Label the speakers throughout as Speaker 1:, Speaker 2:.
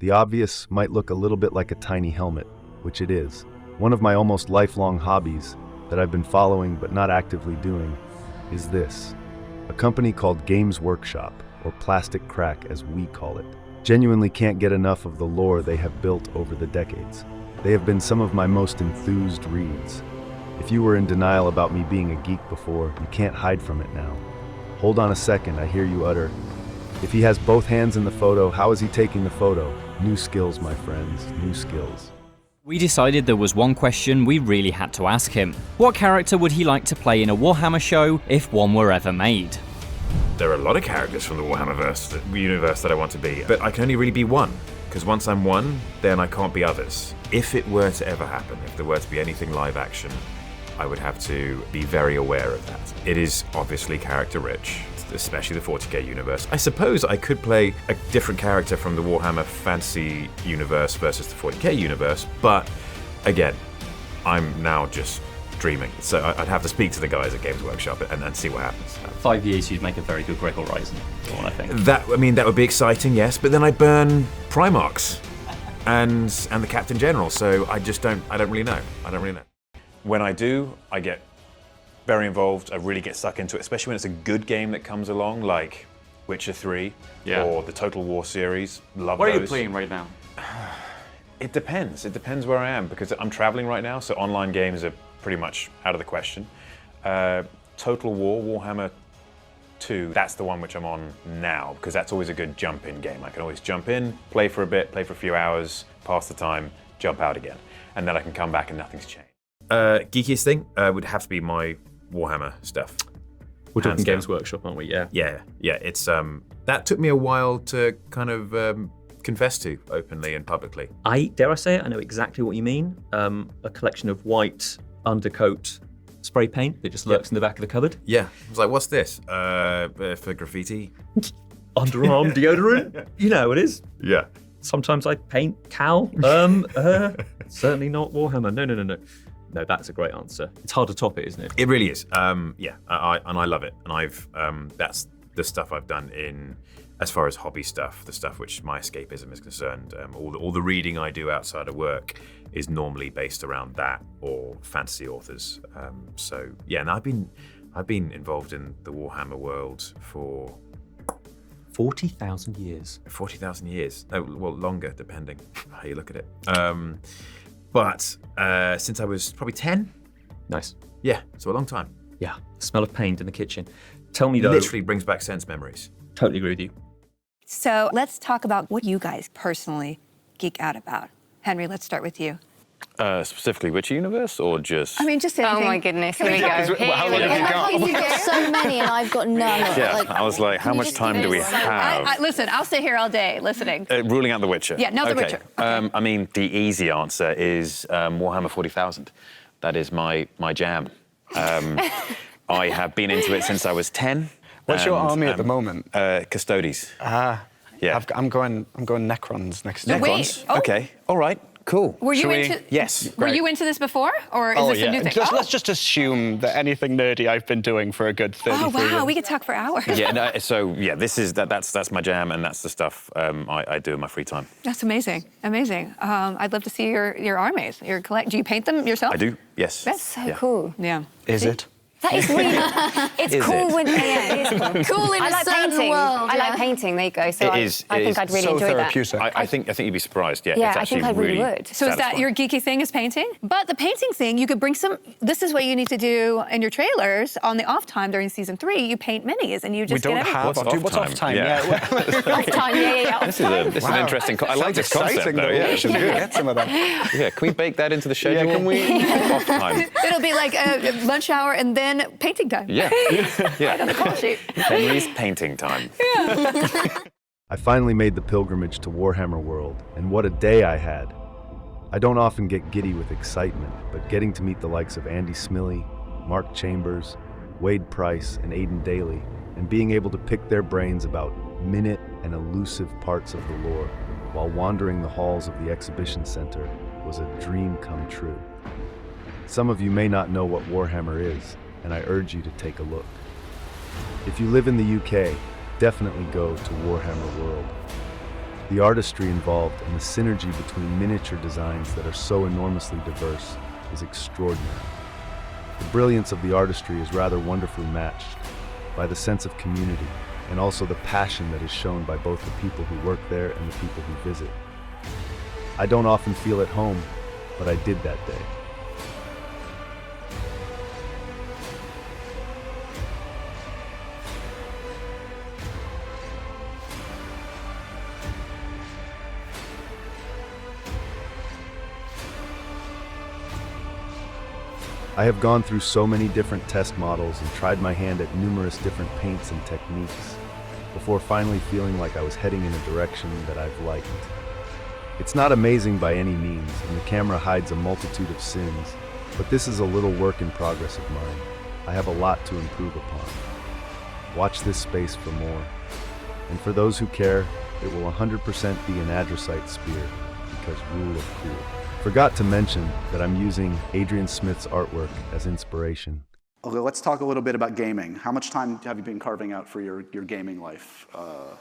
Speaker 1: The obvious might look a little bit like a tiny helmet, which it is. One of my almost lifelong hobbies that I've been following but not actively doing is this. A company called Games Workshop, or Plastic Crack as we call it. Genuinely can't get enough of the lore they have built over the decades. They have been some of my most enthused reads. If you were in denial about me being a geek before, you can't hide from it now. Hold on a second, I hear you utter. If he has both hands in the photo, how is he taking the photo? New skills, my friends, new skills.
Speaker 2: We decided there was one question we really had to ask him. What character would he like to play in a Warhammer show if one were ever made?
Speaker 3: There are a lot of characters from the Warhammer universe that I want to be, but I can only really be one, because once I'm one, then I can't be others. If it were to ever happen, if there were to be anything live action, I would have to be very aware of that. It is obviously character rich, especially the 40K universe. I suppose I could play a different character from the Warhammer Fantasy universe versus the 40K universe, but again, I'm now just dreaming. So I'd have to speak to the guys at Games Workshop and see what happens.
Speaker 4: 5 years, you'd make a very good Greg Horizon, I think.
Speaker 3: That would be exciting, yes, but then I burn Primarchs and the Captain General, so I don't really know. When I do, I get very involved. I really get stuck into it, especially when it's a good game that comes along, like Witcher 3 or the Total War series. Love
Speaker 4: What
Speaker 3: those.
Speaker 4: are you playing right now?
Speaker 3: It depends. It depends where I am, because I'm traveling right now, so online games are pretty much out of the question. Total War, Warhammer 2, that's the one which I'm on now, because that's always a good jump-in game. I can always jump in, play for a bit, play for a few hours, pass the time, jump out again, and then I can come back and nothing's changed. Geekiest thing would have to be my Warhammer stuff.
Speaker 4: We're talking Games Workshop, aren't we? Yeah.
Speaker 3: Yeah. It's that took me a while to kind of confess to openly and publicly.
Speaker 5: Dare I say it, I know exactly what you mean. A collection of white undercoat spray paint that just lurks in the back of the cupboard.
Speaker 3: Yeah. I was like, what's this? For graffiti?
Speaker 5: Underarm deodorant? You know it is.
Speaker 3: Yeah.
Speaker 5: Sometimes I paint Cal. Certainly not Warhammer. No. No, that's a great answer. It's hard to top it, isn't it?
Speaker 3: It really is. I love it, and I've that's the stuff I've done in as far as hobby stuff, the stuff which my escapism is concerned. All the reading I do outside of work is normally based around that or fantasy authors. And I've been involved in the Warhammer world for
Speaker 5: 40,000 years.
Speaker 3: 40,000 years. Oh, well, longer, depending how you look at it. But since I was probably 10.
Speaker 5: Nice.
Speaker 3: Yeah, so a long time.
Speaker 5: Yeah, the smell of paint in the kitchen. Tell me though.
Speaker 3: Literally brings back sense memories.
Speaker 5: Totally agree with you.
Speaker 6: So let's talk about what you guys personally geek out about. Henry, let's start with you.
Speaker 7: Specifically which universe, or just...
Speaker 6: I mean, just anything.
Speaker 8: Oh my goodness, here we go.
Speaker 7: How long have you got?
Speaker 8: You've got so many and I've got none.
Speaker 7: Yeah, I was like, how much time do we have?
Speaker 6: Listen, I'll sit here all day listening.
Speaker 7: Ruling out The Witcher.
Speaker 6: Yeah, no, The Witcher. Okay.
Speaker 7: I mean, the easy answer is Warhammer 40,000. That is my jam. I have been into it since I was 10.
Speaker 9: What's your army at the moment?
Speaker 7: Custodes.
Speaker 9: Yeah. I'm going Necrons next
Speaker 6: No,
Speaker 9: year.
Speaker 6: wait.
Speaker 7: Oh. Okay, all right, cool.
Speaker 6: Were you into?
Speaker 7: Yes.
Speaker 6: Were you into this before, or is this a new thing?
Speaker 9: Let's just assume that anything nerdy I've been doing for a good 33 years.
Speaker 6: Oh wow, we could talk for hours.
Speaker 7: Yeah. No, so yeah, that's my jam, and that's the stuff I do in my free time.
Speaker 6: That's amazing, amazing. I'd love to see your armies. Do you paint them yourself?
Speaker 7: I do. Yes.
Speaker 8: That's so cool.
Speaker 6: Yeah.
Speaker 9: Is it?
Speaker 8: That is really. It's
Speaker 7: Is
Speaker 8: cool
Speaker 7: it?
Speaker 8: when it is cool.
Speaker 6: Cool in
Speaker 8: I
Speaker 6: a
Speaker 8: like
Speaker 6: certain
Speaker 8: painting.
Speaker 6: world.
Speaker 8: I like painting. There you go. So I think I'd really
Speaker 9: so
Speaker 8: enjoy
Speaker 9: therapeutic.
Speaker 8: that.
Speaker 7: I think you'd be surprised. Yeah.
Speaker 8: Yeah,
Speaker 7: it's
Speaker 8: I think
Speaker 7: actually
Speaker 8: I really would.
Speaker 6: So is that your geeky thing, is painting? But the painting thing, you could bring some. This is what you need to do in your trailers on the off time during season 3. You paint minis and you just
Speaker 9: We don't
Speaker 6: get everything.
Speaker 9: have what's off time?
Speaker 7: Yeah.
Speaker 8: Off time, yeah.
Speaker 7: This is an interesting. I like this concept
Speaker 9: exciting,
Speaker 7: though. Yeah,
Speaker 9: We should
Speaker 7: good.
Speaker 9: get some of that.
Speaker 7: Yeah, can we bake that into the schedule? Yeah, can we? Off time.
Speaker 6: It'll be like lunch hour and then painting time.
Speaker 7: Yeah.
Speaker 6: Right on the call sheet.
Speaker 7: Henry's painting time.
Speaker 1: I finally made the pilgrimage to Warhammer World, and what a day I had. I don't often get giddy with excitement, but getting to meet the likes of Andy Smillie, Mark Chambers, Wade Price, and Aidan Daly, and being able to pick their brains about minute and elusive parts of the lore while wandering the halls of the exhibition center was a dream come true. Some of you may not know what Warhammer is, and I urge you to take a look. If you live in the UK, definitely go to Warhammer World. The artistry involved and the synergy between miniature designs that are so enormously diverse is extraordinary. The brilliance of the artistry is rather wonderfully matched by the sense of community and also the passion that is shown by both the people who work there and the people who visit. I don't often feel at home, but I did that day. I have gone through so many different test models and tried my hand at numerous different paints and techniques before finally feeling like I was heading in a direction that I've liked. It's not amazing by any means, and the camera hides a multitude of sins, but this is a little work in progress of mine. I have a lot to improve upon. Watch this space for more. And for those who care, it will 100% be an andesite spear, because rule of cool. Forgot to mention that I'm using Adrian Smith's artwork as inspiration.
Speaker 10: Okay, let's talk a little bit about gaming. How much time have you been carving out for your gaming life?
Speaker 7: A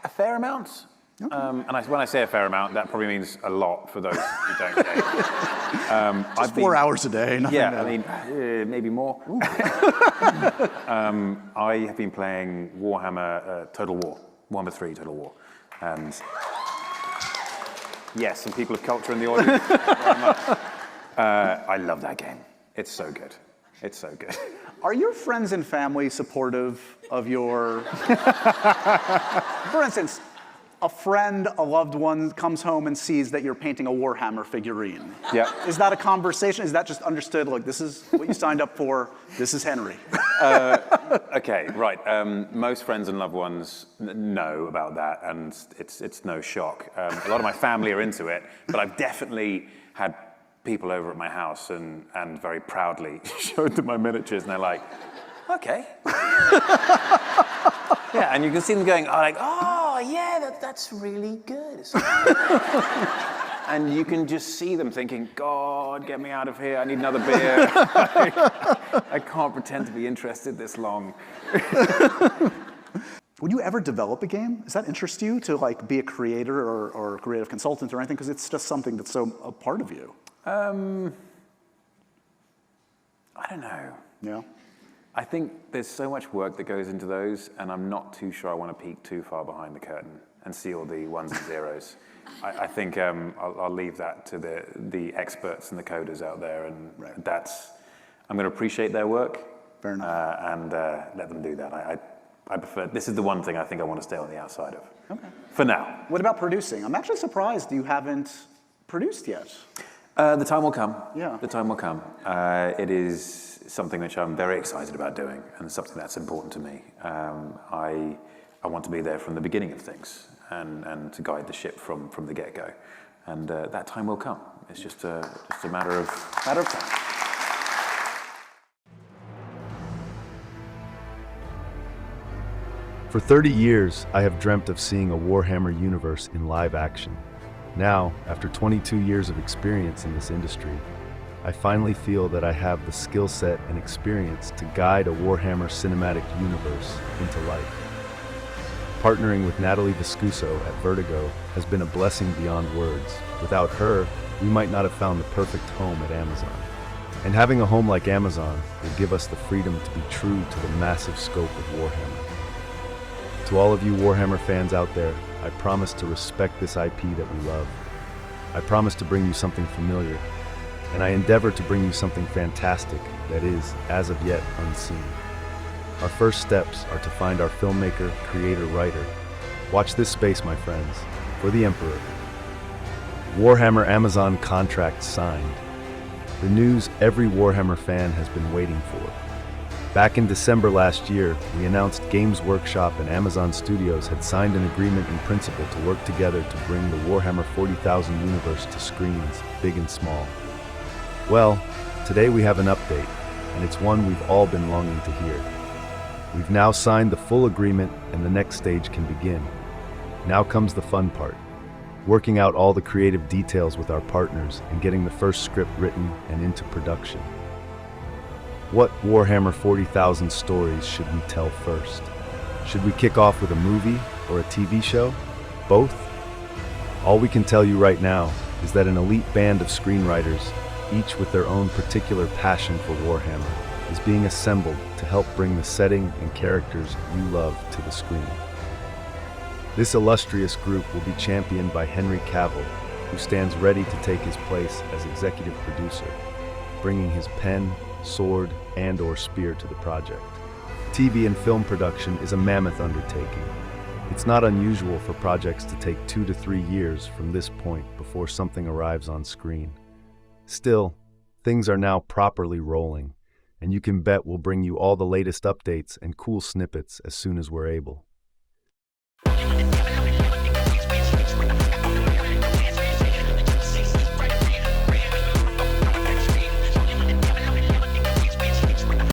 Speaker 7: fair amount. Okay. And when I say a fair amount, that probably means a lot for those who don't game.
Speaker 10: Just 4 hours a day.
Speaker 7: Yeah, I mean, maybe more. I have been playing Warhammer Total War, Warhammer 3 Total War. And yes, some people of culture in the audience. I love that game. It's so good. It's so good.
Speaker 10: Are your friends and family supportive of your... For instance, a friend, a loved one comes home and sees that you're painting a Warhammer figurine.
Speaker 7: Yeah.
Speaker 10: Is that a conversation? Is that just understood, like, this is what you signed up for, this is Henry?
Speaker 7: Okay, right. Most friends and loved ones know about that, and it's no shock. A lot of my family are into it, but I've definitely had people over at my house and very proudly showed them my miniatures, and they're like, okay. Yeah, and you can see them going, oh yeah, that's really good. And you can just see them thinking, God, get me out of here, I need another beer. I can't pretend to be interested this long.
Speaker 10: Would you ever develop a game? Does that interest you to like be a creator or a creative consultant or anything? Because it's just something that's so a part of you.
Speaker 7: I don't know.
Speaker 10: Yeah.
Speaker 7: I think there's so much work that goes into those, and I'm not too sure I want to peek too far behind the curtain and see all the ones and zeros. I think I'll leave that to the experts and the coders out there, and I'm going to appreciate their work.
Speaker 10: Fair enough.
Speaker 7: And let them do that. I prefer, this is the one thing I think I want to stay on the outside of.
Speaker 10: Okay.
Speaker 7: For now.
Speaker 10: What about producing? I'm actually surprised you haven't produced yet.
Speaker 7: The time will come.
Speaker 10: Yeah.
Speaker 7: The time will come. It is something which I'm very excited about doing, and something that's important to me. I want to be there from the beginning of things, and to guide the ship from the get-go. And that time will come. It's just a matter of time.
Speaker 1: For 30 years, I have dreamt of seeing a Warhammer universe in live action. Now, after 22 years of experience in this industry, I finally feel that I have the skill set and experience to guide a Warhammer cinematic universe into life. Partnering with Natalie Viscuso at Vertigo has been a blessing beyond words. Without her, we might not have found the perfect home at Amazon. And having a home like Amazon will give us the freedom to be true to the massive scope of Warhammer. To all of you Warhammer fans out there, I promise to respect this IP that we love. I promise to bring you something familiar, and I endeavor to bring you something fantastic that is, as of yet, unseen. Our first steps are to find our filmmaker, creator, writer. Watch this space, my friends, for the Emperor. Warhammer Amazon contract signed. The news every Warhammer fan has been waiting for. Back in December last year, we announced Games Workshop and Amazon Studios had signed an agreement in principle to work together to bring the Warhammer 40,000 universe to screens, big and small. Well, today we have an update, and it's one we've all been longing to hear. We've now signed the full agreement, and the next stage can begin. Now comes the fun part, working out all the creative details with our partners and getting the first script written and into production. What Warhammer 40,000 stories should we tell first? Should we kick off with a movie, or a TV show? Both? All we can tell you right now is that an elite band of screenwriters, each with their own particular passion for Warhammer, is being assembled to help bring the setting and characters you love to the screen. This illustrious group will be championed by Henry Cavill, who stands ready to take his place as executive producer, bringing his pen, sword, and/or spear to the project. TV and film production is a mammoth undertaking. It's not unusual for projects to take 2 to 3 years from this point before something arrives on screen. Still, things are now properly rolling, and you can bet we'll bring you all the latest updates and cool snippets as soon as we're able.